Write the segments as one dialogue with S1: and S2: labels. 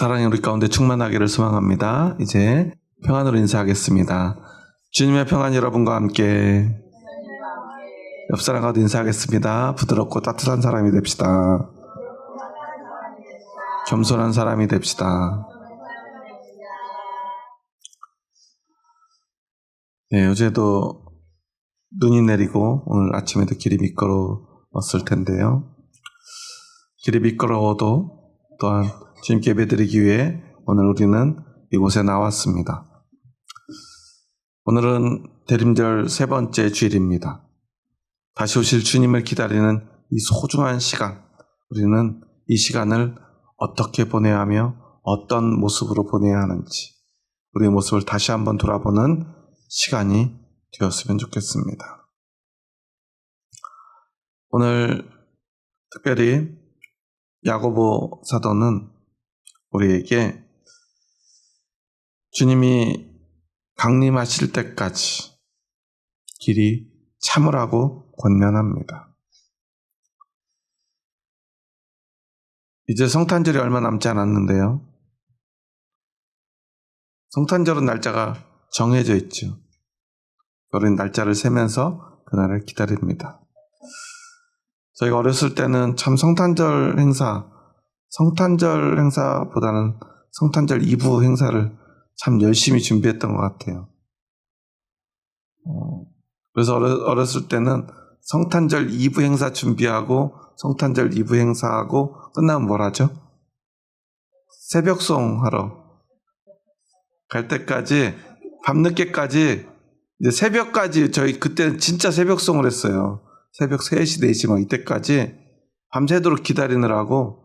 S1: 사랑이 우리 가운데 충만하기를 소망합니다. 이제 평안으로 인사하겠습니다. 주님의 평안 여러분과 함께. 옆 사람과도 인사하겠습니다. 부드럽고 따뜻한 사람이 됩시다. 겸손한 사람이 됩시다. 네, 어제도 눈이 내리고 오늘 아침에도 길이 미끄러웠을 텐데요. 길이 미끄러워도 또한 주님께 예배드리기 위해 오늘 우리는 이곳에 나왔습니다. 오늘은 대림절 세 번째 주일입니다. 다시 오실 주님을 기다리는 이 소중한 시간, 우리는 이 시간을 어떻게 보내야 하며 어떤 모습으로 보내야 하는지 우리의 모습을 다시 한번 돌아보는 시간이 되었으면 좋겠습니다. 오늘 특별히 야고보 사도는 우리에게 주님이 강림하실 때까지 길이 참으라고 권면합니다. 이제 성탄절이 얼마 남지 않았는데요. 성탄절은 날짜가 정해져 있죠. 우리는 날짜를 세면서 그날을 기다립니다. 저희가 어렸을 때는 참 성탄절 행사보다는 성탄절 이브 행사를 참 열심히 준비했던 것 같아요. 그래서 어렸을 때는 성탄절 이브 행사 준비하고 성탄절 이브 행사하고 끝나면 뭘 하죠? 새벽송 하러 갈 때까지 밤늦게까지 이제 새벽까지 저희 그때는 진짜 새벽송을 했어요. 새벽 3시, 4시 막 이때까지 밤새도록 기다리느라고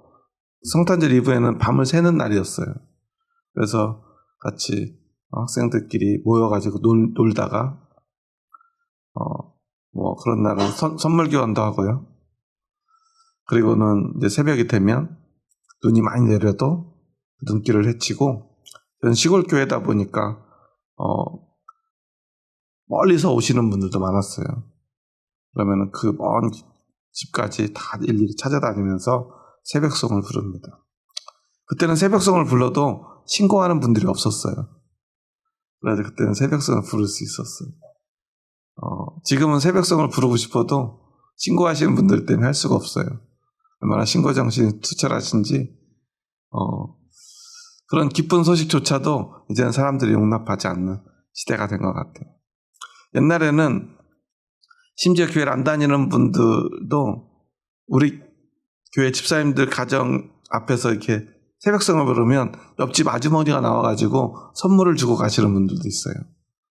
S1: 성탄절 이브에는 밤을 새는 날이었어요. 그래서 같이 학생들끼리 모여가지고 놀다가 그런 날은 선물 교환도 하고요. 그리고는 이제 새벽이 되면 눈이 많이 내려도 눈길을 헤치고 저는 시골 교회다 보니까 멀리서 오시는 분들도 많았어요. 그러면 그 먼 집까지 다 일일이 찾아다니면서 새벽송을 부릅니다. 그때는 새벽송을 불러도 신고하는 분들이 없었어요. 그래서 그때는 새벽송을 부를 수 있었어요. 지금은 새벽송을 부르고 싶어도 신고하시는 분들 때문에 할 수가 없어요. 얼마나 신고정신이 투철하신지 그런 기쁜 소식조차도 이제는 사람들이 용납하지 않는 시대가 된 것 같아요. 옛날에는 심지어 교회를 안 다니는 분들도 우리 교회 집사님들 가정 앞에서 이렇게 새벽송을 부르면 옆집 아주머니가 나와가지고 선물을 주고 가시는 분들도 있어요.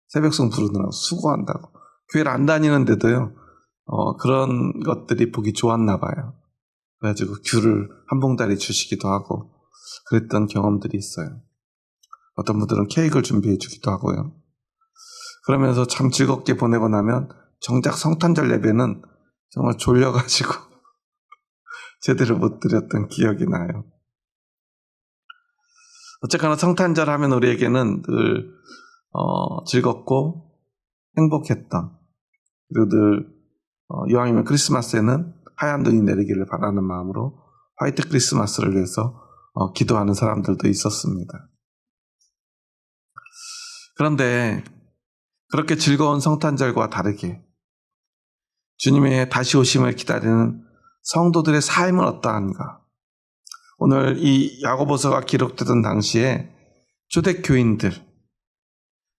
S1: 새벽송 부르느라고 수고한다고. 교회를 안 다니는데도요. 그런 것들이 보기 좋았나 봐요. 그래가지고 귤을 한 봉다리 주시기도 하고 그랬던 경험들이 있어요. 어떤 분들은 케이크를 준비해 주기도 하고요. 그러면서 참 즐겁게 보내고 나면 정작 성탄절 예배는 정말 졸려가지고 제대로 못 드렸던 기억이 나요. 어쨌거나 성탄절 하면 우리에게는 늘 즐겁고 행복했던, 그리고 늘 이왕이면 크리스마스에는 하얀 눈이 내리기를 바라는 마음으로 화이트 크리스마스를 위해서 기도하는 사람들도 있었습니다. 그런데 그렇게 즐거운 성탄절과 다르게 주님의 다시 오심을 기다리는 성도들의 삶은 어떠한가? 오늘 이 야고보서가 기록되던 당시에 초대교인들,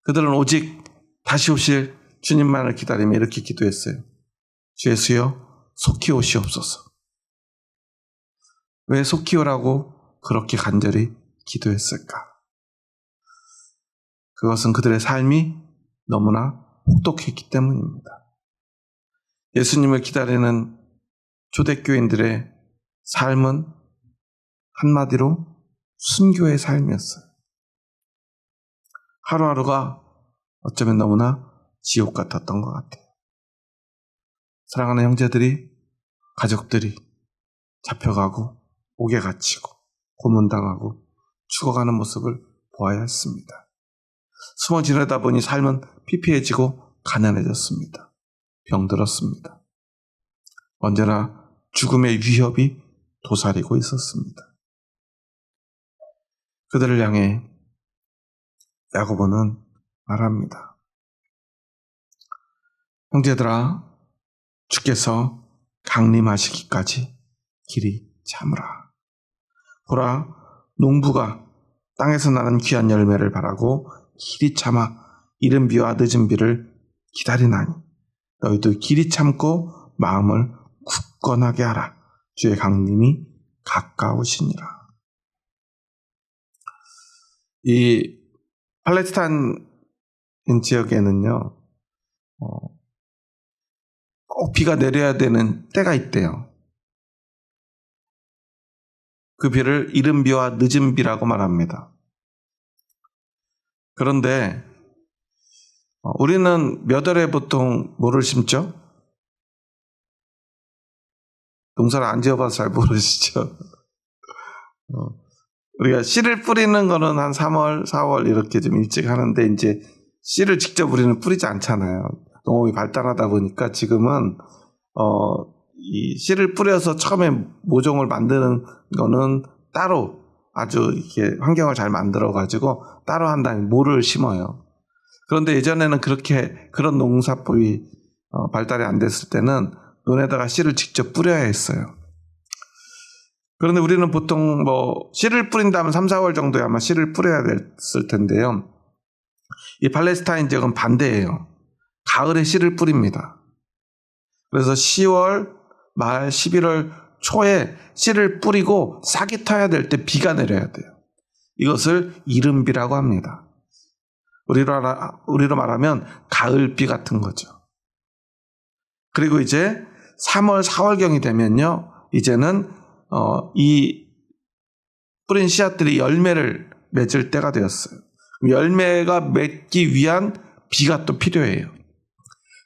S1: 그들은 오직 다시 오실 주님만을 기다리며 이렇게 기도했어요. 주 예수여 속히 오시옵소서. 왜 속히 오라고 그렇게 간절히 기도했을까? 그것은 그들의 삶이 너무나 혹독했기 때문입니다. 예수님을 기다리는 초대교인들의 삶은 한마디로 순교의 삶이었어요. 하루하루가 어쩌면 너무나 지옥 같았던 것 같아요. 사랑하는 형제들이, 가족들이 잡혀가고 옥에 갇히고 고문당하고 죽어가는 모습을 보아야 했습니다. 숨어 지내다 보니 삶은 피폐해지고 가난해졌습니다. 병들었습니다. 언제나 죽음의 위협이 도사리고 있었습니다. 그들을 향해 야고보는 말합니다. 형제들아, 주께서 강림하시기까지 길이 참으라. 보라, 농부가 땅에서 나는 귀한 열매를 바라고 길이 참아 이른 비와 늦은 비를 기다리나니 너희도 길이 참고 마음을 굳건하게 하라. 주의 강림이 가까우시니라. 이 팔레스타인 지역에는요, 꼭 비가 내려야 되는 때가 있대요. 그 비를 이른 비와 늦은 비라고 말합니다. 그런데 우리는 몇 월에 보통 뭐를 심죠? 농사를 안 지어봐서 잘 모르시죠? 우리가 씨를 뿌리는 거는 한 3월, 4월 이렇게 좀 일찍 하는데 이제 씨를 직접 우리는 뿌리지 않잖아요. 농업이 발달하다 보니까 지금은 이 씨를 뿌려서 처음에 모종을 만드는 거는 따로 아주 이렇게 환경을 잘 만들어 가지고 따로 한 다음에 모를 심어요. 그런데 예전에는 그런 농사법이 발달이 안 됐을 때는 논에다가 씨를 직접 뿌려야 했어요. 그런데 우리는 보통 씨를 뿌린다면 3, 4월 정도에 아마 씨를 뿌려야 됐을 텐데요. 이 팔레스타인 지역은 반대예요. 가을에 씨를 뿌립니다. 그래서 10월 말 11월 초에 씨를 뿌리고 싹이 터야 될 때 비가 내려야 돼요. 이것을 이른비라고 합니다. 우리로 말하면 가을비 같은 거죠. 그리고 이제 3월, 4월경이 되면요, 이제는 이 뿌린 씨앗들이 열매를 맺을 때가 되었어요. 열매가 맺기 위한 비가 또 필요해요.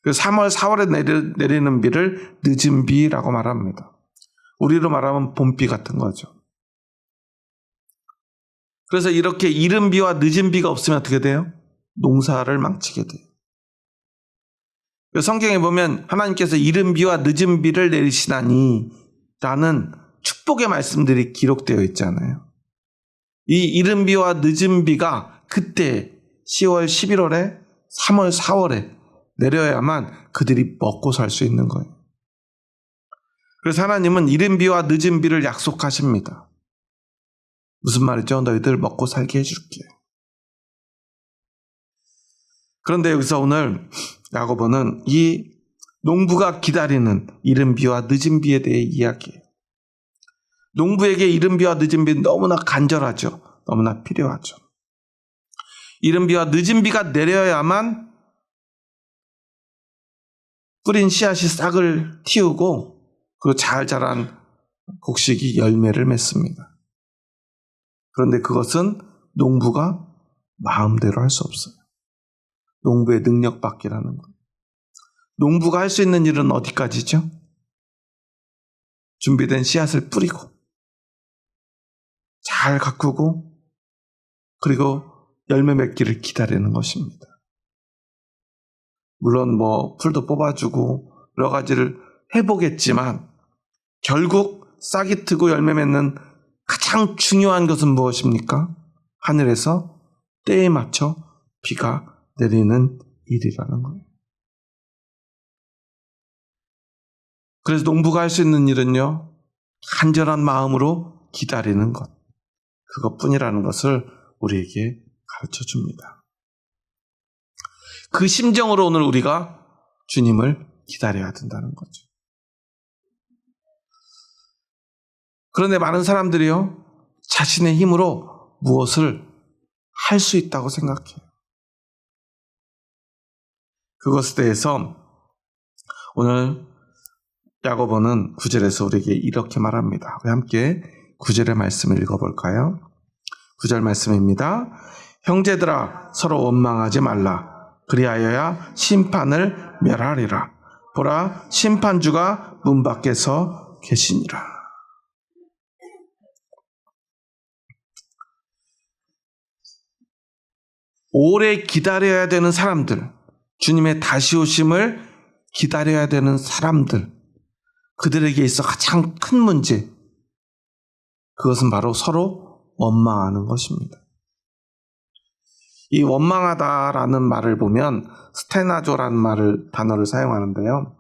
S1: 그래서 3월, 4월에 내리는 비를 늦은 비라고 말합니다. 우리로 말하면 봄비 같은 거죠. 그래서 이렇게 이른 비와 늦은 비가 없으면 어떻게 돼요? 농사를 망치게 돼요. 성경에 보면 하나님께서 이른 비와 늦은 비를 내리시다니 라는 축복의 말씀들이 기록되어 있잖아요. 이 이른 비와 늦은 비가 그때 10월, 11월에 3월, 4월에 내려야만 그들이 먹고 살 수 있는 거예요. 그래서 하나님은 이른 비와 늦은 비를 약속하십니다. 무슨 말이죠? 너희들 먹고 살게 해줄게. 그런데 여기서 오늘 야고보는 이 농부가 기다리는 이른 비와 늦은 비에 대해 이야기해요. 농부에게 이른 비와 늦은 비는 너무나 간절하죠. 너무나 필요하죠. 이른 비와 늦은 비가 내려야만 뿌린 씨앗이 싹을 틔우고 그리고 잘 자란 곡식이 열매를 맺습니다. 그런데 그것은 농부가 마음대로 할 수 없어요. 농부의 능력 밖이라는 거예요. 농부가 할 수 있는 일은 어디까지죠? 준비된 씨앗을 뿌리고 잘 가꾸고 그리고 열매 맺기를 기다리는 것입니다. 물론 풀도 뽑아주고 여러 가지를 해보겠지만 결국 싹이 트고 열매 맺는 가장 중요한 것은 무엇입니까? 하늘에서 때에 맞춰 비가 내리는 일이라는 거예요. 그래서 농부가 할 수 있는 일은요, 간절한 마음으로 기다리는 것, 그것뿐이라는 것을 우리에게 가르쳐 줍니다. 그 심정으로 오늘 우리가 주님을 기다려야 된다는 거죠. 그런데 많은 사람들이요, 자신의 힘으로 무엇을 할 수 있다고 생각해요. 그것에 대해서 오늘 야고보는 9절에서 우리에게 이렇게 말합니다. 우리 함께 9절의 말씀을 읽어볼까요? 9절 말씀입니다. 형제들아 서로 원망하지 말라. 그리하여야 심판을 멸하리라. 보라, 심판주가 문 밖에서 계시니라. 오래 기다려야 되는 사람들, 주님의 다시 오심을 기다려야 되는 사람들, 그들에게 있어 가장 큰 문제, 그것은 바로 서로 원망하는 것입니다. 이 원망하다라는 말을 보면 스테나조라는 단어를 사용하는데요.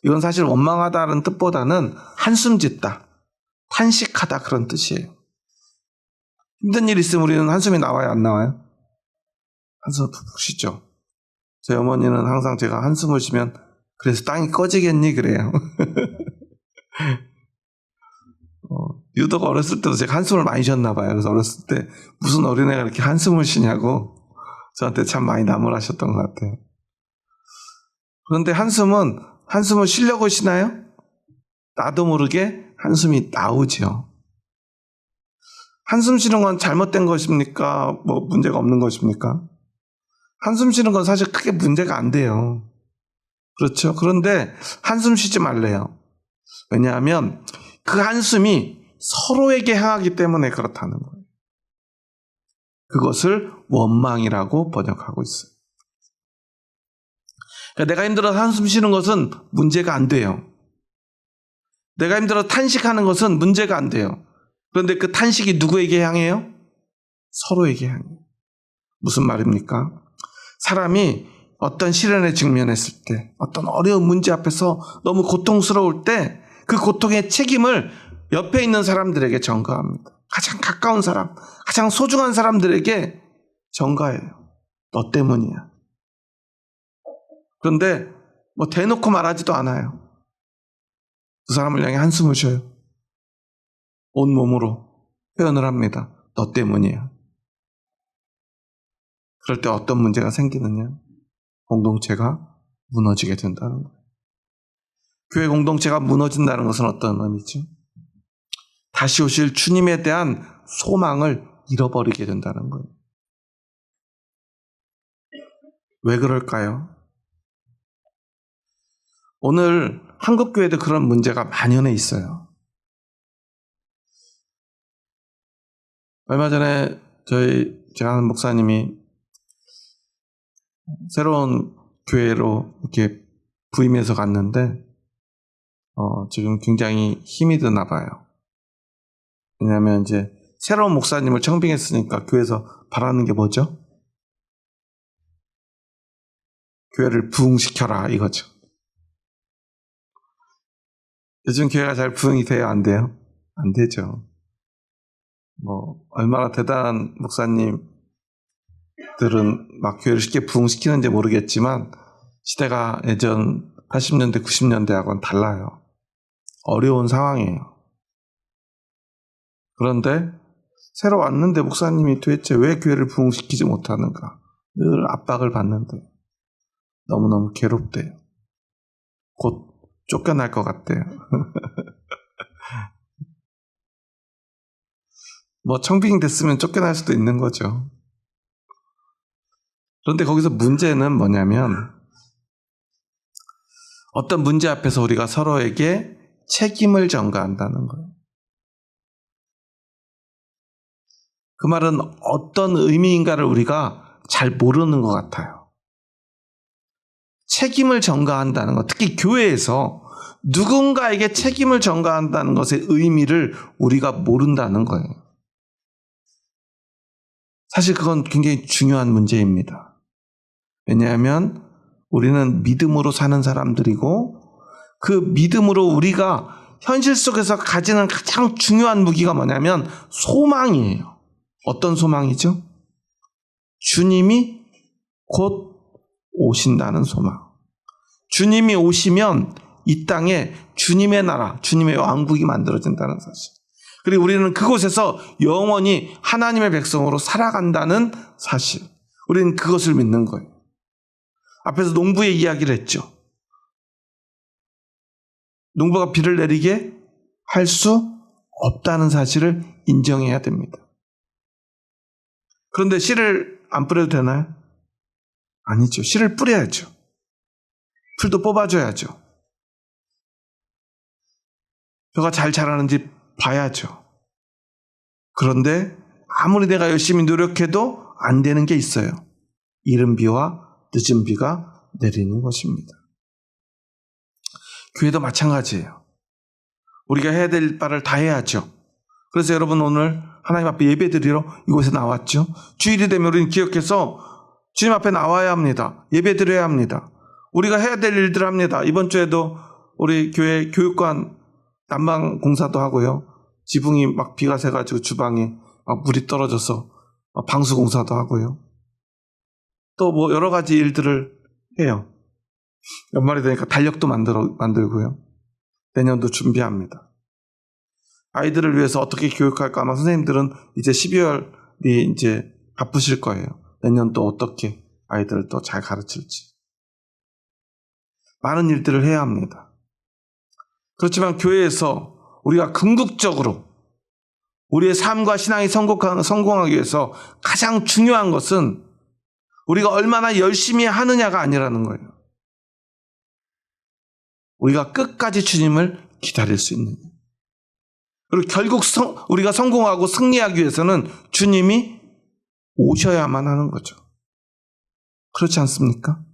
S1: 이건 사실 원망하다는 뜻보다는 한숨 짓다, 탄식하다 그런 뜻이에요. 힘든 일 있으면 우리는 한숨이 나와요, 안 나와요? 한숨 푹푹 쉬죠. 저희 어머니는 항상 제가 한숨을 쉬면 그래서 땅이 꺼지겠니? 그래요. 유독 어렸을 때도 제가 한숨을 많이 쉬었나 봐요. 그래서 어렸을 때 무슨 어린애가 이렇게 한숨을 쉬냐고 저한테 참 많이 나무라셨던 것 같아요. 그런데 한숨을 쉬려고 쉬나요? 나도 모르게 한숨이 나오죠. 한숨 쉬는 건 잘못된 것입니까? 뭐 문제가 없는 것입니까? 한숨 쉬는 건 사실 크게 문제가 안 돼요. 그렇죠? 그런데 한숨 쉬지 말래요. 왜냐하면 그 한숨이 서로에게 향하기 때문에 그렇다는 거예요. 그것을 원망이라고 번역하고 있어요. 그러니까 내가 힘들어서 한숨 쉬는 것은 문제가 안 돼요. 내가 힘들어서 탄식하는 것은 문제가 안 돼요. 그런데 그 탄식이 누구에게 향해요? 서로에게 향해요. 무슨 말입니까? 사람이 어떤 시련에 직면했을 때, 어떤 어려운 문제 앞에서 너무 고통스러울 때 그 고통의 책임을 옆에 있는 사람들에게 전가합니다. 가장 가까운 사람, 가장 소중한 사람들에게 전가해요. 너 때문이야. 그런데 뭐 대놓고 말하지도 않아요. 그 사람을 향해 한숨을 쉬어요. 온몸으로 표현을 합니다. 너 때문이야. 그럴 때 어떤 문제가 생기느냐? 공동체가 무너지게 된다는 거예요. 교회 공동체가 무너진다는 것은 어떤 의미죠? 다시 오실 주님에 대한 소망을 잃어버리게 된다는 거예요. 왜 그럴까요? 오늘 한국교회도 그런 문제가 만연해 있어요. 얼마 전에 제가 아는 목사님이 새로운 교회로 이렇게 부임해서 갔는데 지금 굉장히 힘이 드나 봐요. 왜냐하면 이제 새로운 목사님을 청빙했으니까 교회에서 바라는 게 뭐죠? 교회를 부흥시켜라 이거죠. 요즘 교회가 잘 부흥이 돼요? 안 돼요? 안 되죠. 얼마나 대단한 목사님들은 막 교회를 쉽게 부흥시키는지 모르겠지만 시대가 예전 80년대, 90년대하고는 달라요. 어려운 상황이에요. 그런데 새로 왔는데 목사님이 도대체 왜 교회를 부흥시키지 못하는가? 늘 압박을 받는데 너무너무 괴롭대요. 곧 쫓겨날 것 같대요. 청빙 됐으면 쫓겨날 수도 있는 거죠. 그런데 거기서 문제는 뭐냐면 어떤 문제 앞에서 우리가 서로에게 책임을 전가한다는 거예요. 그 말은 어떤 의미인가를 우리가 잘 모르는 것 같아요. 책임을 전가한다는 것, 특히 교회에서 누군가에게 책임을 전가한다는 것의 의미를 우리가 모른다는 거예요. 사실 그건 굉장히 중요한 문제입니다. 왜냐하면 우리는 믿음으로 사는 사람들이고 그 믿음으로 우리가 현실 속에서 가지는 가장 중요한 무기가 뭐냐면 소망이에요. 어떤 소망이죠? 주님이 곧 오신다는 소망. 주님이 오시면 이 땅에 주님의 나라, 주님의 왕국이 만들어진다는 사실. 그리고 우리는 그곳에서 영원히 하나님의 백성으로 살아간다는 사실. 우리는 그것을 믿는 거예요. 앞에서 농부의 이야기를 했죠. 농부가 비를 내리게 할 수 없다는 사실을 인정해야 됩니다. 그런데 씨를 안 뿌려도 되나요? 아니죠. 씨를 뿌려야죠. 풀도 뽑아줘야죠. 벼가 잘 자라는지 봐야죠. 그런데 아무리 내가 열심히 노력해도 안 되는 게 있어요. 이른 비와 늦은 비가 내리는 것입니다. 교회도 마찬가지예요. 우리가 해야 될 바를 다 해야죠. 그래서 여러분 오늘 하나님 앞에 예배드리러 이곳에 나왔죠. 주일이 되면 우리는 기억해서 주님 앞에 나와야 합니다. 예배드려야 합니다. 우리가 해야 될 일들을 합니다. 이번 주에도 우리 교회 교육관 난방 공사도 하고요. 지붕이 막 비가 새가지고 주방에 막 물이 떨어져서 방수 공사도 하고요. 또 뭐 여러 가지 일들을 해요. 연말이 되니까 달력도 만들고요. 내년도 준비합니다. 아이들을 위해서 어떻게 교육할까? 아마 선생님들은 이제 12월이 이제 바쁘실 거예요. 내년 또 어떻게 아이들을 또 잘 가르칠지. 많은 일들을 해야 합니다. 그렇지만 교회에서 우리가 궁극적으로 우리의 삶과 신앙이 성공하기 위해서 가장 중요한 것은 우리가 얼마나 열심히 하느냐가 아니라는 거예요. 우리가 끝까지 주님을 기다릴 수 있느냐. 그리고 결국 우리가 성공하고 승리하기 위해서는 주님이 오셔야만 하는 거죠. 그렇지 않습니까?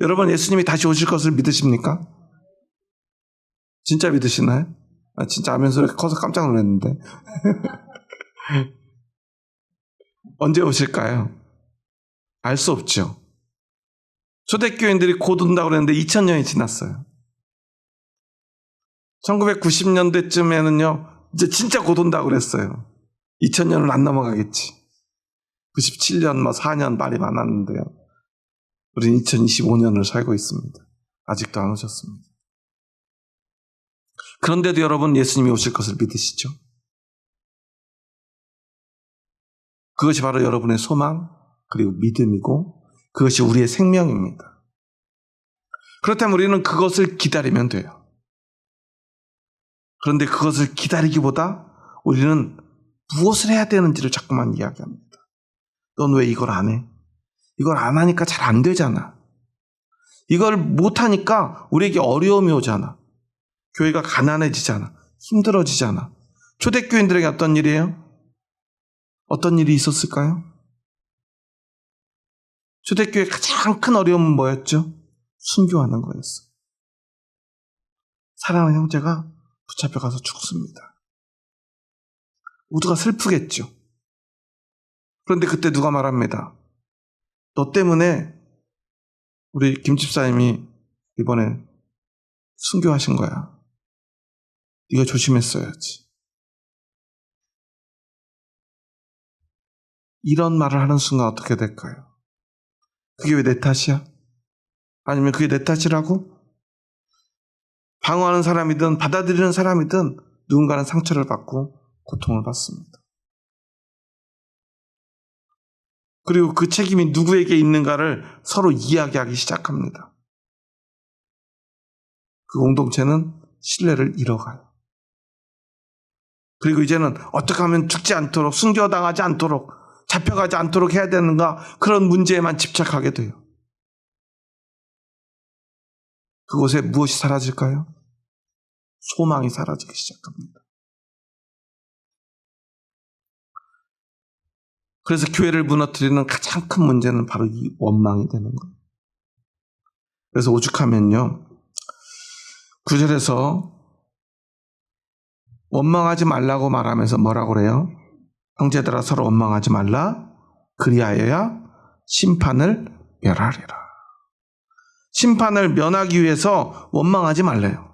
S1: 여러분, 예수님이 다시 오실 것을 믿으십니까? 진짜 믿으시나요? 진짜 아멘 소리 커서 깜짝 놀랐는데. 언제 오실까요? 알 수 없죠. 초대교인들이 곧 온다고 그랬는데 2000년이 지났어요. 1990년대쯤에는요, 이제 진짜 곧 온다고 그랬어요. 2000년은 안 넘어가겠지. 97년, 4년 말이 많았는데요. 우리는 2025년을 살고 있습니다. 아직도 안 오셨습니다. 그런데도 여러분, 예수님이 오실 것을 믿으시죠? 그것이 바로 여러분의 소망, 그리고 믿음이고, 그것이 우리의 생명입니다. 그렇다면 우리는 그것을 기다리면 돼요. 그런데 그것을 기다리기보다 우리는 무엇을 해야 되는지를 자꾸만 이야기합니다. 넌 왜 이걸 안 해? 이걸 안 하니까 잘 안 되잖아. 이걸 못하니까 우리에게 어려움이 오잖아. 교회가 가난해지잖아. 힘들어지잖아. 초대교인들에게 어떤 일이에요? 어떤 일이 있었을까요? 초대교회의 가장 큰 어려움은 뭐였죠? 순교하는 거였어요. 사랑하는 형제가 붙잡혀가서 죽습니다. 모두가 슬프겠죠. 그런데 그때 누가 말합니다. 너 때문에 우리 김 집사님이 이번에 순교하신 거야. 네가 조심했어야지. 이런 말을 하는 순간 어떻게 될까요? 그게 왜 내 탓이야? 아니면 그게 내 탓이라고? 방어하는 사람이든 받아들이는 사람이든 누군가는 상처를 받고 고통을 받습니다. 그리고 그 책임이 누구에게 있는가를 서로 이야기하기 시작합니다. 그 공동체는 신뢰를 잃어가요. 그리고 이제는 어떻게 하면 죽지 않도록, 순교당하지 않도록, 잡혀가지 않도록 해야 되는가, 그런 문제에만 집착하게 돼요. 그곳에 무엇이 사라질까요? 소망이 사라지기 시작합니다. 그래서 교회를 무너뜨리는 가장 큰 문제는 바로 이 원망이 되는 거예요. 그래서 오죽하면요, 9절에서 원망하지 말라고 말하면서 뭐라고 그래요? 형제들아 서로 원망하지 말라. 그리하여야 심판을 멸하리라. 심판을 면하기 위해서 원망하지 말래요.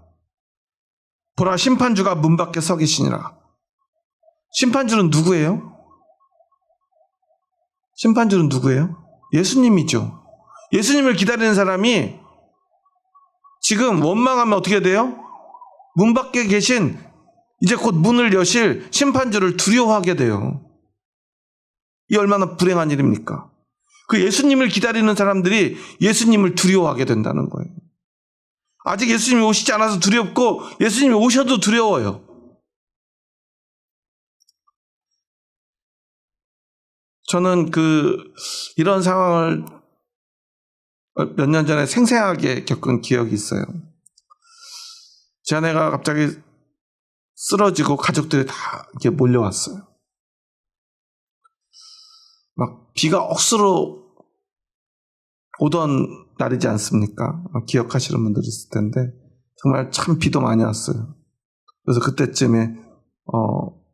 S1: 보라, 심판주가 문 밖에 서 계시니라. 심판주는 누구예요? 심판주는 누구예요? 예수님이죠. 예수님을 기다리는 사람이 지금 원망하면 어떻게 돼요? 문 밖에 계신, 이제 곧 문을 여실 심판주를 두려워하게 돼요. 이 얼마나 불행한 일입니까? 그 예수님을 기다리는 사람들이 예수님을 두려워하게 된다는 거예요. 아직 예수님이 오시지 않아서 두렵고 예수님이 오셔도 두려워요. 저는 이런 상황을 몇 년 전에 생생하게 겪은 기억이 있어요. 제 아내가 갑자기 쓰러지고 가족들이 다 이렇게 몰려왔어요. 막 비가 억수로 오던 날이지 않습니까? 기억하시는 분들이 있을 텐데 정말 참 비도 많이 왔어요. 그래서 그때쯤에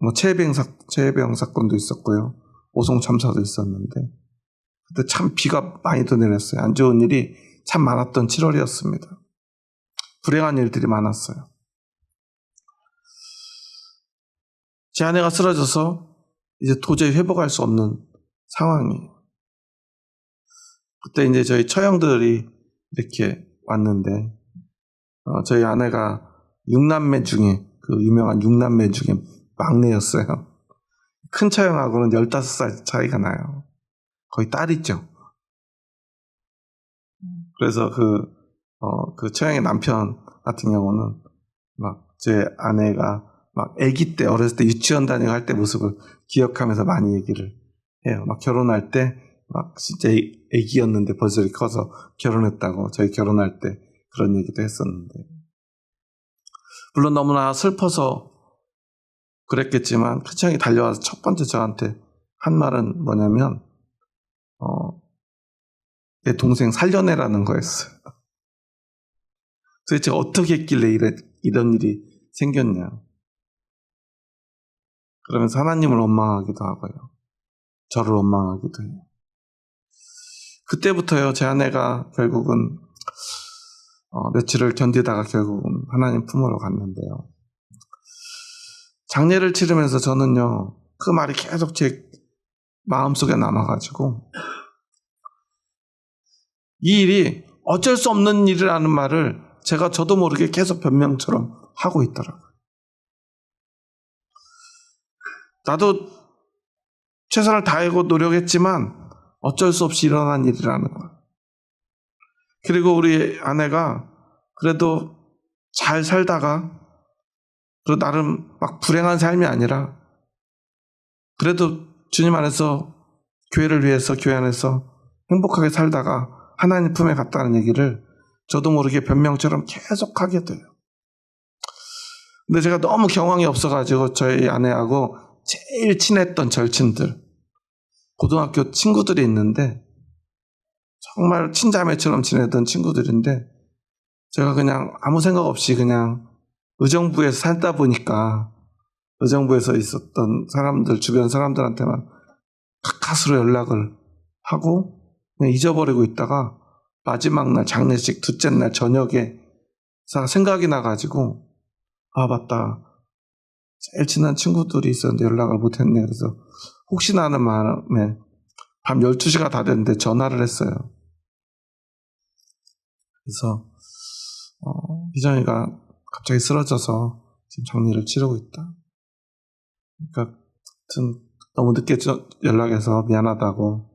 S1: 뭐 최혜병 사건도 있었고요. 오송 참사도 있었는데 그때 참 비가 많이도 내렸어요. 안 좋은 일이 참 많았던 7월이었습니다. 불행한 일들이 많았어요. 제 아내가 쓰러져서 이제 도저히 회복할 수 없는 상황이에요. 그때 이제 저희 처형들이 이렇게 왔는데 저희 아내가 6남매 중에 그 유명한 6남매 중에 막내였어요. 큰 처형하고는 15살 차이가 나요. 거의 딸이죠. 그래서 그 처형의 남편 같은 경우는 막 제 아내가 막 아기 때 어렸을 때 유치원 다니고 할 때 모습을 기억하면서 많이 얘기를 해요. 막 결혼할 때 막 진짜 아기였는데 벌써 이렇게 커서 결혼했다고 저희 결혼할 때 그런 얘기도 했었는데 물론 너무나 슬퍼서 그랬겠지만 크창이 달려와서 첫 번째 저한테 한 말은 뭐냐면 내 동생 살려내라는 거였어요. 도대체 어떻게 했길래 이런 일이 생겼냐. 그러면서 하나님을 원망하기도 하고요. 저를 원망하기도 해요. 그때부터요, 제 아내가 결국은 며칠을 견디다가 결국은 하나님 품으로 갔는데요. 장례를 치르면서 저는요, 그 말이 계속 제 마음속에 남아가지고 이 일이 어쩔 수 없는 일이라는 말을 제가 저도 모르게 계속 변명처럼 하고 있더라고요. 나도 최선을 다하고 노력했지만 어쩔 수 없이 일어난 일이라는 거. 그리고 우리 아내가 그래도 잘 살다가 그리고 나름 막 불행한 삶이 아니라 그래도 주님 안에서 교회를 위해서 교회 안에서 행복하게 살다가 하나님 품에 갔다는 얘기를 저도 모르게 변명처럼 계속 하게 돼요. 근데 제가 너무 경황이 없어가지고 저희 아내하고 제일 친했던 절친들, 고등학교 친구들이 있는데 정말 친자매처럼 지내던 친구들인데 제가 그냥 아무 생각 없이 그냥 의정부에서 살다 보니까 의정부에서 있었던 사람들, 주변 사람들한테만 가까스로 연락을 하고 그냥 잊어버리고 있다가 마지막 날 장례식 둘째 날 저녁에 생각이 나가지고 아 맞다 제일 친한 친구들이 있었는데 연락을 못했네. 그래서 혹시나 하는 마음에 밤 12시가 다 됐는데 전화를 했어요. 그래서 희정이가 갑자기 쓰러져서 지금 장례를 치르고 있다. 그러니까 너무 늦게 연락해서 미안하다고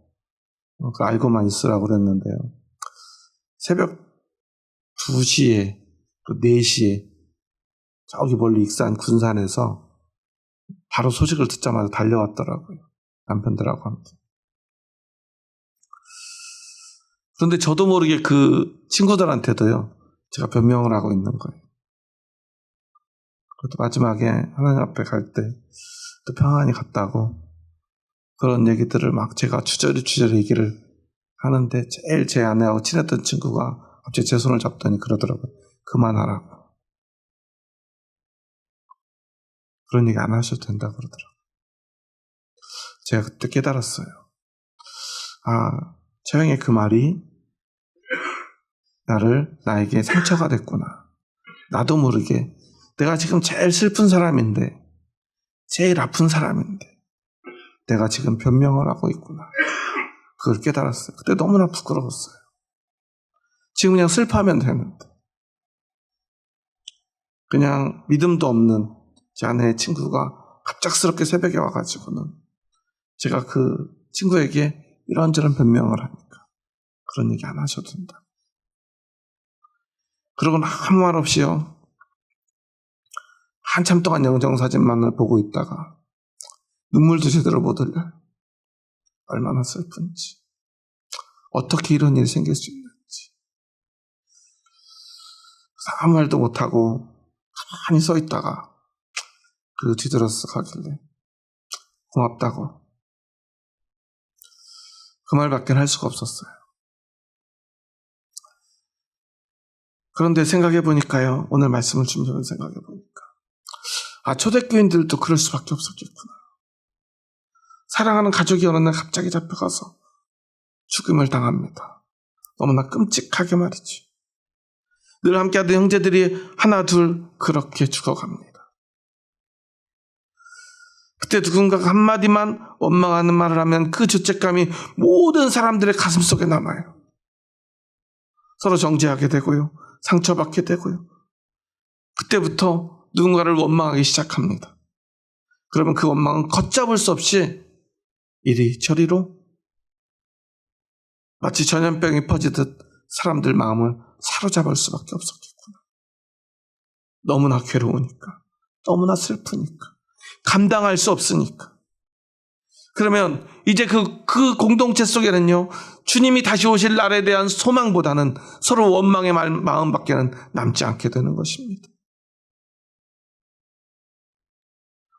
S1: 알고만 있으라고 그랬는데요. 새벽 2시에 4시에 저기 멀리 익산 군산에서 바로 소식을 듣자마자 달려왔더라고요. 남편들하고 함께. 그런데 저도 모르게 그 친구들한테도요. 제가 변명을 하고 있는 거예요. 그것도 마지막에 하나님 앞에 갈 때 또 평안히 갔다고 그런 얘기들을 막 제가 주저리 얘기를 하는데 제일 제 아내하고 친했던 친구가 갑자기 제 손을 잡더니 그러더라고요. 그만하라고. 그런 얘기 안 하셔도 된다고 그러더라고요. 제가 그때 깨달았어요. 아, 처형의 그 말이 나에게 상처가 됐구나. 나도 모르게 내가 지금 제일 슬픈 사람인데 제일 아픈 사람인데 내가 지금 변명을 하고 있구나. 그걸 깨달았어요. 그때 너무나 부끄러웠어요. 지금 그냥 슬퍼하면 되는데 그냥 믿음도 없는 제 아내의 친구가 갑작스럽게 새벽에 와가지고는 제가 그 친구에게 이런저런 변명을 하니까 그런 얘기 안 하셔도 된다. 그러고는 아무 말 없이요. 한참 동안 영정사진만을 보고 있다가 눈물도 제대로 못 흘려요. 얼마나 슬픈지. 어떻게 이런 일이 생길 수 있는지. 그래서 아무 말도 못하고 가만히 서 있다가 그 뒤돌아서 가길래 고맙다고. 그 말밖에 할 수가 없었어요. 그런데 생각해보니까요. 오늘 말씀을 준비하면서 생각해보니까 초대교인들도 그럴 수밖에 없었겠구나. 사랑하는 가족이 어느 날 갑자기 잡혀가서 죽음을 당합니다. 너무나 끔찍하게 말이지. 늘 함께하던 형제들이 하나 둘 그렇게 죽어갑니다. 그때 누군가가 한마디만 원망하는 말을 하면 그 죄책감이 모든 사람들의 가슴 속에 남아요. 서로 정죄하게 되고요. 상처받게 되고요. 그때부터 누군가를 원망하기 시작합니다. 그러면 그 원망은 걷잡을 수 없이 이리저리로 마치 전염병이 퍼지듯 사람들 마음을 사로잡을 수밖에 없었겠구나. 너무나 괴로우니까, 너무나 슬프니까, 감당할 수 없으니까. 그러면 이제 그 공동체 속에는요, 주님이 다시 오실 날에 대한 소망보다는 서로 원망의 마음밖에는 남지 않게 되는 것입니다.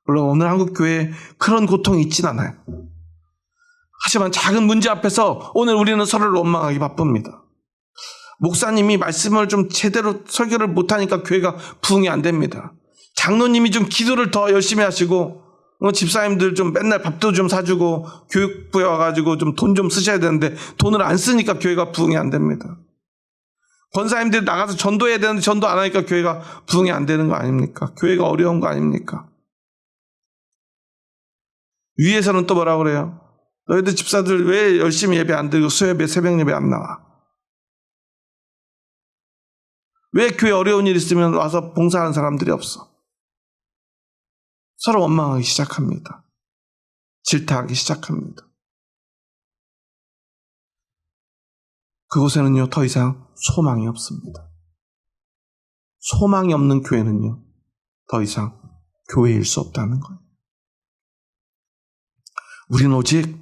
S1: 물론 오늘 한국 교회에 그런 고통이 있진 않아요. 하지만 작은 문제 앞에서 오늘 우리는 서로를 원망하기 바쁩니다. 목사님이 말씀을 좀 제대로 설교를 못하니까 교회가 부흥이 안 됩니다. 장로님이 좀 기도를 더 열심히 하시고 집사님들 좀 맨날 밥도 좀 사주고 교육부에 와가지고 좀 돈 좀 쓰셔야 되는데 돈을 안 쓰니까 교회가 부흥이 안 됩니다. 권사님들이 나가서 전도해야 되는데 전도 안 하니까 교회가 부흥이 안 되는 거 아닙니까? 교회가 어려운 거 아닙니까? 위에서는 또 뭐라고 그래요? 너희들 집사들 왜 열심히 예배 안 드리고 수요예배 새벽 예배 안 나와? 왜 교회 어려운 일 있으면 와서 봉사하는 사람들이 없어? 서로 원망하기 시작합니다. 질타하기 시작합니다. 그곳에는요, 더 이상 소망이 없습니다. 소망이 없는 교회는요, 더 이상 교회일 수 없다는 거예요. 우리는 오직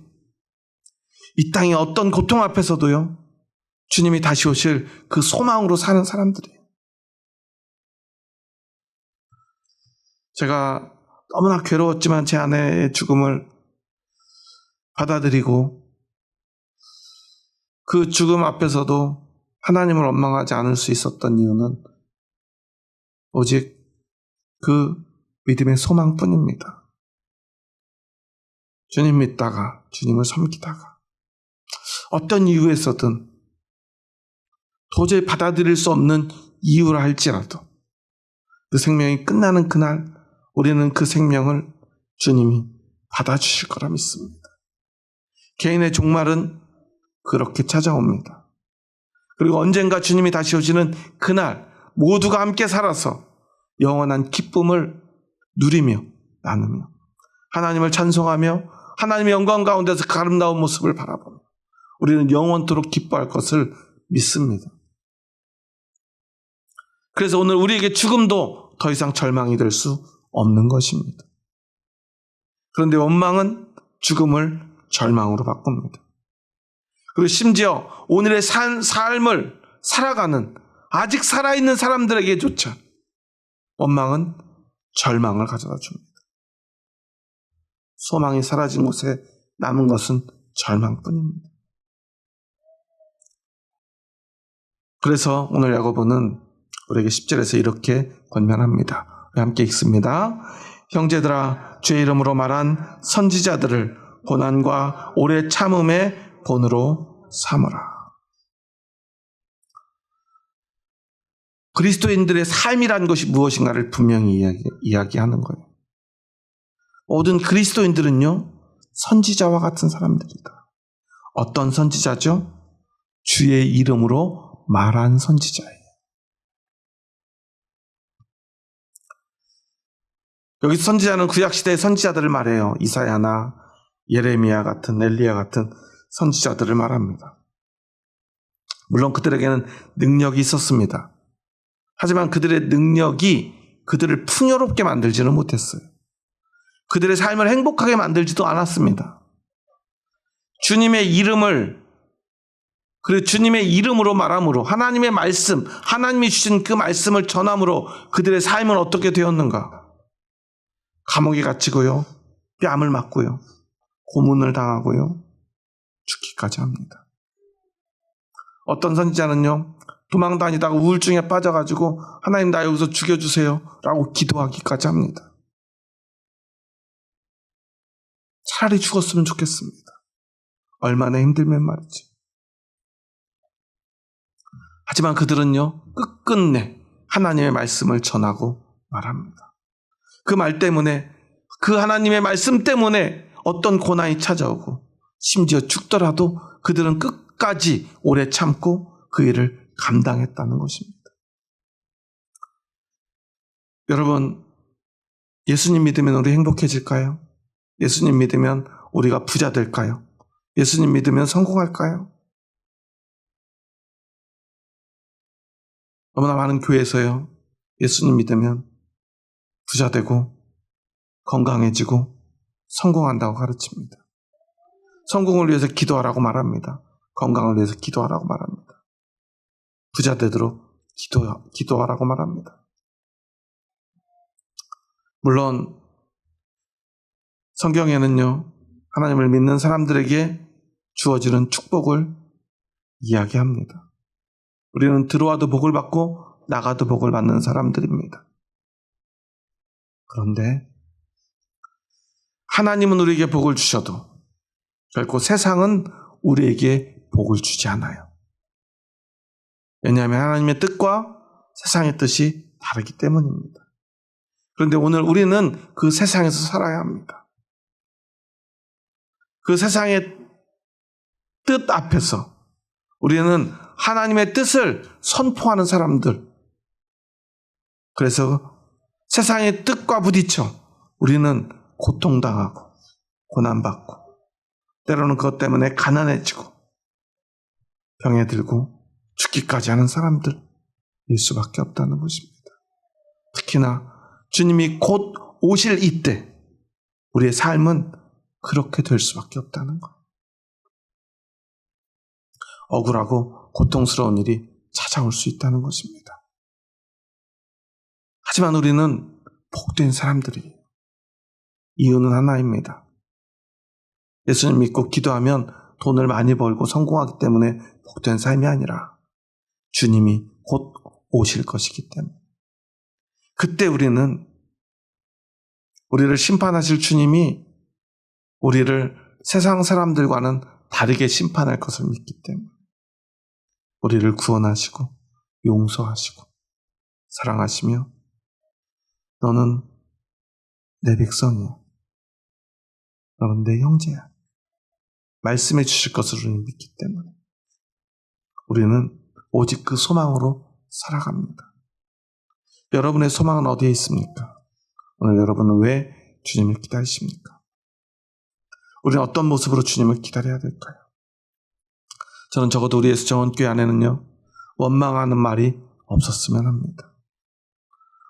S1: 이 땅의 어떤 고통 앞에서도요, 주님이 다시 오실 그 소망으로 사는 사람들이에요. 제가 너무나 괴로웠지만 제 아내의 죽음을 받아들이고 그 죽음 앞에서도 하나님을 원망하지 않을 수 있었던 이유는 오직 그 믿음의 소망뿐입니다. 주님 믿다가 주님을 섬기다가 어떤 이유에서든 도저히 받아들일 수 없는 이유라 할지라도 그 생명이 끝나는 그날 우리는 그 생명을 주님이 받아주실 거라 믿습니다. 개인의 종말은 그렇게 찾아옵니다. 그리고 언젠가 주님이 다시 오시는 그날 모두가 함께 살아서 영원한 기쁨을 누리며 나누며 하나님을 찬송하며 하나님의 영광 가운데서 그 아름다운 모습을 바라보며 우리는 영원토록 기뻐할 것을 믿습니다. 그래서 오늘 우리에게 죽음도 더 이상 절망이 될 수 없는 것입니다. 그런데 원망은 죽음을 절망으로 바꿉니다. 그리고 심지어 오늘의 삶을 살아가는 아직 살아있는 사람들에게조차 원망은 절망을 가져다 줍니다. 소망이 사라진 곳에 남은 것은 절망뿐입니다. 그래서 오늘 야고보는 우리에게 10절에서 이렇게 권면합니다. 우리 함께 읽습니다. 형제들아, 주의 이름으로 말한 선지자들을 고난과 오래 참음의 본으로 삼으라. 그리스도인들의 삶이란 것이 무엇인가를 분명히 이야기하는 거예요. 모든 그리스도인들은요, 선지자와 같은 사람들이다. 어떤 선지자죠? 주의 이름으로 말한 선지자예요. 여기서 선지자는 구약시대의 선지자들을 말해요. 이사야나 예레미야 같은 엘리야 같은 선지자들을 말합니다. 물론 그들에게는 능력이 있었습니다. 하지만 그들의 능력이 그들을 풍요롭게 만들지는 못했어요. 그들의 삶을 행복하게 만들지도 않았습니다. 주님의 이름을, 그리고 주님의 이름으로 말함으로 하나님의 말씀, 하나님이 주신 그 말씀을 전함으로 그들의 삶은 어떻게 되었는가? 감옥에 갇히고요, 뺨을 맞고요, 고문을 당하고요, 죽기까지 합니다. 어떤 선지자는요, 도망다니다가 우울증에 빠져가지고 하나님 나 여기서 죽여주세요 라고 기도하기까지 합니다. 차라리 죽었으면 좋겠습니다. 얼마나 힘들면 말이죠. 하지만 그들은요, 끝끝내 하나님의 말씀을 전하고 말합니다. 그 말 때문에, 그 하나님의 말씀 때문에 어떤 고난이 찾아오고 심지어 죽더라도 그들은 끝까지 오래 참고 그 일을 감당했다는 것입니다. 여러분, 예수님 믿으면 우리 행복해질까요? 예수님 믿으면 우리가 부자 될까요? 예수님 믿으면 성공할까요? 너무나 많은 교회에서요, 예수님 믿으면 부자 되고 건강해지고 성공한다고 가르칩니다. 성공을 위해서 기도하라고 말합니다. 건강을 위해서 기도하라고 말합니다. 부자 되도록 기도하라고 말합니다. 물론 성경에는요, 하나님을 믿는 사람들에게 주어지는 축복을 이야기합니다. 우리는 들어와도 복을 받고 나가도 복을 받는 사람들입니다. 그런데 하나님은 우리에게 복을 주셔도 결코 세상은 우리에게 복을 주지 않아요. 왜냐하면 하나님의 뜻과 세상의 뜻이 다르기 때문입니다. 그런데 오늘 우리는 그 세상에서 살아야 합니다. 그 세상의 뜻 앞에서 우리는 하나님의 뜻을 선포하는 사람들. 그래서 세상의 뜻과 부딪혀 우리는 고통당하고 고난받고 때로는 그것 때문에 가난해지고 병에 들고 죽기까지 하는 사람들일 수밖에 없다는 것입니다. 특히나 주님이 곧 오실 이때 우리의 삶은 그렇게 될 수밖에 없다는 것. 억울하고 고통스러운 일이 찾아올 수 있다는 것입니다. 하지만 우리는 복된 사람들이에요. 이유는 하나입니다. 예수님 믿고 기도하면 돈을 많이 벌고 성공하기 때문에 복된 삶이 아니라 주님이 곧 오실 것이기 때문에. 그때 우리를 심판하실 주님이 우리를 세상 사람들과는 다르게 심판할 것을 믿기 때문에 우리를 구원하시고 용서하시고 사랑하시며 너는 내 백성이야. 너는 내 형제야. 말씀해 주실 것을 우리는 믿기 때문에 우리는 오직 그 소망으로 살아갑니다. 여러분의 소망은 어디에 있습니까? 오늘 여러분은 왜 주님을 기다리십니까? 우리는 어떤 모습으로 주님을 기다려야 될까요? 저는 적어도 우리 예수정원교회 안에는요, 원망하는 말이 없었으면 합니다.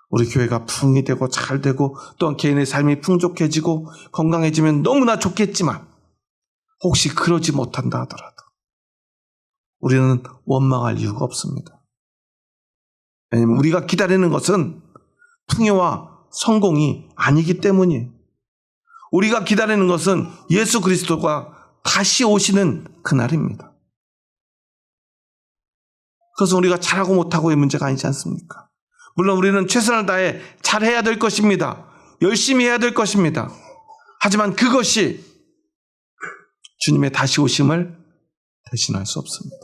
S1: 우리 교회가 부흥이 되고 잘 되고 또한 개인의 삶이 풍족해지고 건강해지면 너무나 좋겠지만 혹시 그러지 못한다 하더라도 우리는 원망할 이유가 없습니다. 왜냐하면 우리가 기다리는 것은 풍요와 성공이 아니기 때문이에요. 우리가 기다리는 것은 예수 그리스도가 다시 오시는 그날입니다. 그것은 우리가 잘하고 못하고의 문제가 아니지 않습니까? 물론 우리는 최선을 다해 잘해야 될 것입니다. 열심히 해야 될 것입니다. 하지만 그것이 주님의 다시 오심을 대신할 수 없습니다.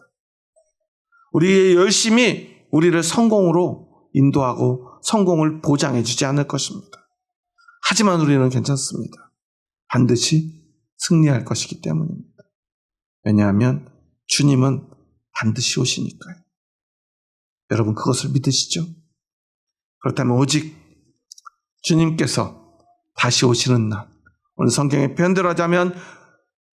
S1: 우리의 열심이 우리를 성공으로 인도하고 성공을 보장해 주지 않을 것입니다. 하지만 우리는 괜찮습니다. 반드시 승리할 것이기 때문입니다. 왜냐하면 주님은 반드시 오시니까요. 여러분 그것을 믿으시죠? 그렇다면 오직 주님께서 다시 오시는 날, 오늘 성경의 표현대로 하자면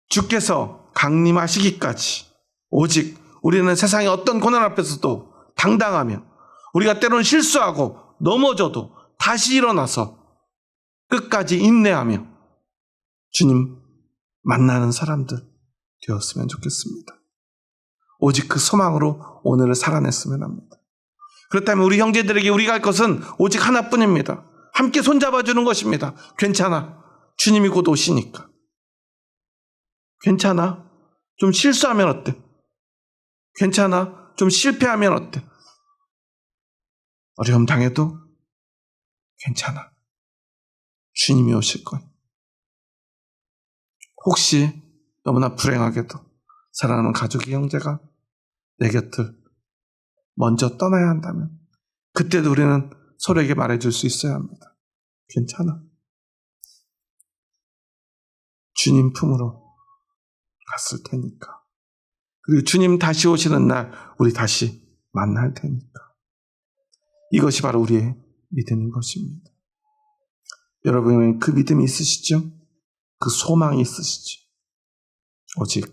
S1: 주께서 강림하시기까지 오직 우리는 세상의 어떤 고난 앞에서도 당당하며 우리가 때로는 실수하고 넘어져도 다시 일어나서 끝까지 인내하며 주님 만나는 사람들 되었으면 좋겠습니다. 오직 그 소망으로 오늘을 살아냈으면 합니다. 그렇다면 우리 형제들에게 우리가 할 것은 오직 하나뿐입니다. 함께 손잡아주는 것입니다. 괜찮아. 주님이 곧 오시니까. 괜찮아. 좀 실수하면 어때? 괜찮아. 좀 실패하면 어때? 어려움 당해도 괜찮아. 주님이 오실 거야. 혹시 너무나 불행하게도 사랑하는 가족이 형제가 내 곁을 먼저 떠나야 한다면 그때도 우리는 서로에게 말해줄 수 있어야 합니다. 괜찮아. 주님 품으로 갔을 테니까. 그리고 주님 다시 오시는 날 우리 다시 만날 테니까. 이것이 바로 우리의 믿음인 것입니다. 여러분은 그 믿음이 있으시죠? 그 소망이 있으시죠? 오직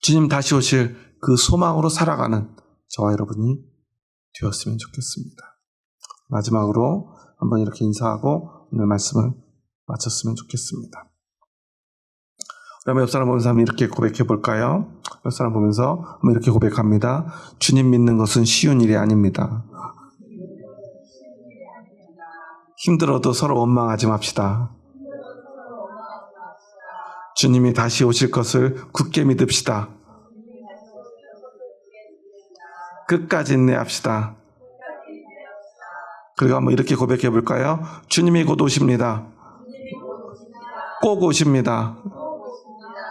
S1: 주님 다시 오실 그 소망으로 살아가는 저와 여러분이 되었으면 좋겠습니다. 마지막으로 한번 이렇게 인사하고 오늘 말씀을 마쳤으면 좋겠습니다. 그러면 옆 사람 보면서 한번 이렇게 고백해 볼까요? 옆 사람 보면서 한번 이렇게 고백합니다. 주님 믿는 것은 쉬운 일이 아닙니다. 힘들어도 서로 원망하지 맙시다. 주님이 다시 오실 것을 굳게 믿읍시다. 끝까지 인내합시다. 그리고 한번 이렇게 고백해 볼까요? 주님이 곧 오십니다. 꼭 오십니다.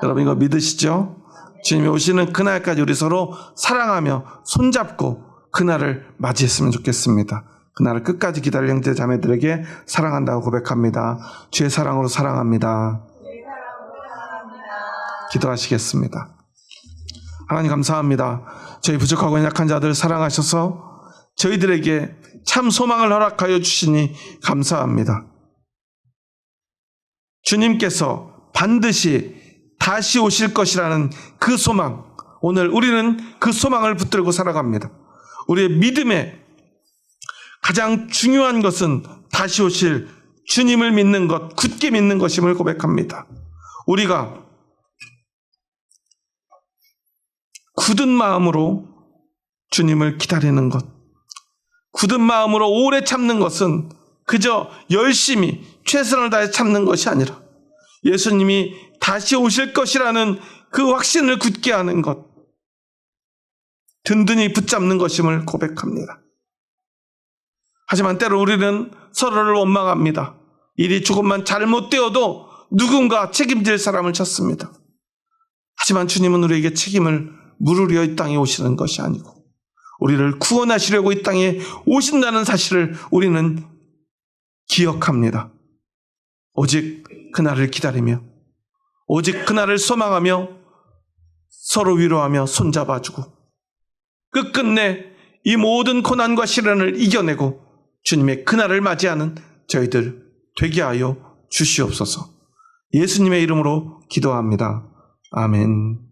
S1: 여러분 이거 믿으시죠? 주님이 오시는 그날까지 우리 서로 사랑하며 손잡고 그날을 맞이했으면 좋겠습니다. 그날을 끝까지 기다릴 형제 자매들에게 사랑한다고 고백합니다. 주의 사랑으로 사랑합니다. 기도하시겠습니다. 하나님 감사합니다. 저희 부족하고 연약한 자들 사랑하셔서 저희들에게 참 소망을 허락하여 주시니 감사합니다. 주님께서 반드시 다시 오실 것이라는 그 소망, 오늘 우리는 그 소망을 붙들고 살아갑니다. 우리의 믿음의 가장 중요한 것은 다시 오실 주님을 믿는 것, 굳게 믿는 것임을 고백합니다. 우리가 굳은 마음으로 주님을 기다리는 것, 굳은 마음으로 오래 참는 것은 그저 열심히 최선을 다해 참는 것이 아니라 예수님이 다시 오실 것이라는 그 확신을 굳게 하는 것, 든든히 붙잡는 것임을 고백합니다. 하지만 때로 우리는 서로를 원망합니다. 일이 조금만 잘못되어도 누군가 책임질 사람을 찾습니다. 하지만 주님은 우리에게 책임을 물으려 이 땅에 오시는 것이 아니고 우리를 구원하시려고 이 땅에 오신다는 사실을 우리는 기억합니다. 오직 그날을 기다리며 오직 그날을 소망하며 서로 위로하며 손잡아주고 끝끝내 이 모든 고난과 시련을 이겨내고 주님의 그날을 맞이하는 저희들 되게 하여 주시옵소서. 예수님의 이름으로 기도합니다. 아멘.